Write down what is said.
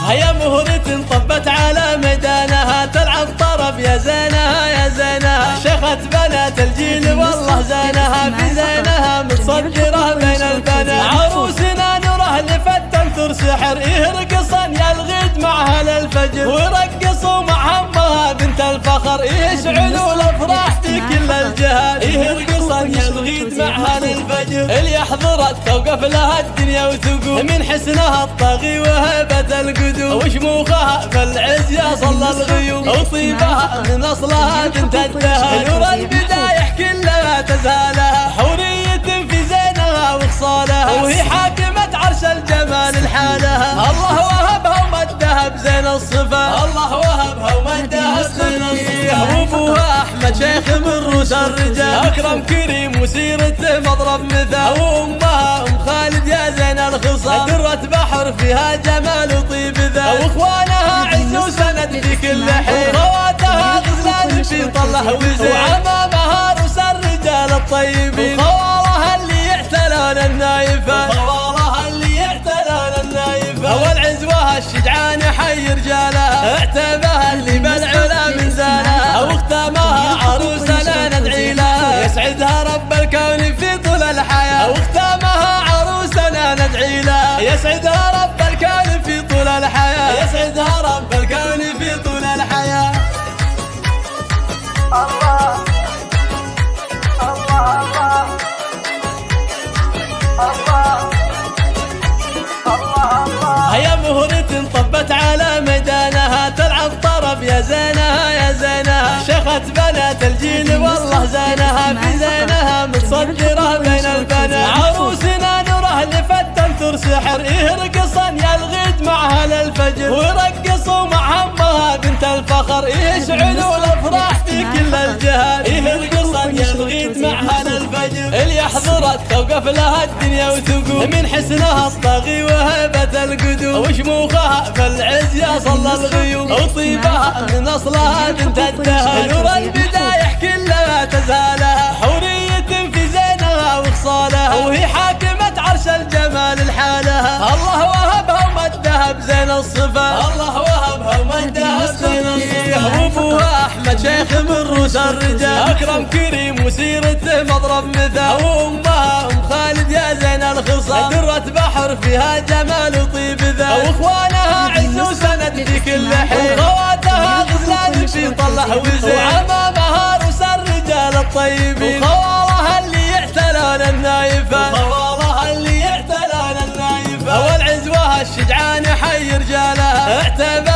هيا مهرة طبت على ميدانها تلعب طرب يا زينها يا زينها، شيخة بنات الجيل والله زينها في زينها متصدرة بين البنات، عروسنا نوره لفتنثر سحر يرقصن يلغيد معها للفجر ويرقصوا مع امها بنت الفخر يشعلوا الافراح في كل الجهات، يرقصن يلغيد معها للفجر اللي يحضرت توقف لها الدنيا وتقوم من حسنها الطاغي وهبة القدوم وشموخها في العز يا صلى الغيوم وطيبها من اصلها بنت الدهر نور البدايح كلها تزالها حورية في زينها وخصالها وهي حاكمة عرش الجمال لحالها، الله وهبها ومدها بزين الصفات، الله وهبها ومدها بزين الصفات، وابوها احمد شيخ من روس الرجال اكرم كريم وسيرته مضرب مثال، وامها ام خالد يا زين الخصال درة بحر فيها جمال وطيب ذات، واخوانها عز وسند في كل حين وخواتها غزلان في طله وزين وعمامها روس الرجال الطيبين وخوالها اللي يعتلون النايفات وخوالها اللي يعتلون النايفات والعزوها الشجعان حي رجالها اعتبها اللي بالعلا من زالها واختامها عروسنا ندعي لها يسعدها رب الكون في طول الحياة واختامها عروسنا ندعي لها يسعدها رب الكون في طول الحياة يسعدها رب الكون في طول الحياة. الله الله الله الله الله هيا مهرة طبت على ميدانها تلعب طرب يا زينها يا زينها، شيخة بنات الجيل والله زينها في زينها متصدرة بين البنات، عروسنا نوره لفتنثر سحر يرقصن يلغيد معها للفجر ويرقصوا مع امها بنت الفخر يشعلوا الافراح في كل الجهات، يرقصن يلغيد معها للفجر اللي يحضرت توقف لها الدنيا وتقوم من حسنها الطاغي وهبة القدوم وشموخها في العز يا صلى الغيوم وطيبها من اصلها بنت الدهر نور البدايح كلها تزالها حورية في زينها وخصالها وهي حاكمة عرش الجمال لحالها، الله وهبها ومدها بزين الصفات، الله وهبها ومدها بزين الصفات، وابوها احمد شيخ من روس الرجال اكرم كريم وسيرته مضرب مثال، وامها ام خالد يا زين الخصال درة بحر فيها جمال وطيب ذات، واخوانها عز وسند في كل حين وخواتها غزلان في طله وزين وعمامها روس الرجال الطيبين وخوالها اللي يعتلون النايفات وخوالها اللي يعتلون النايفات والعزوها الشجعان حي رجالها اعتبر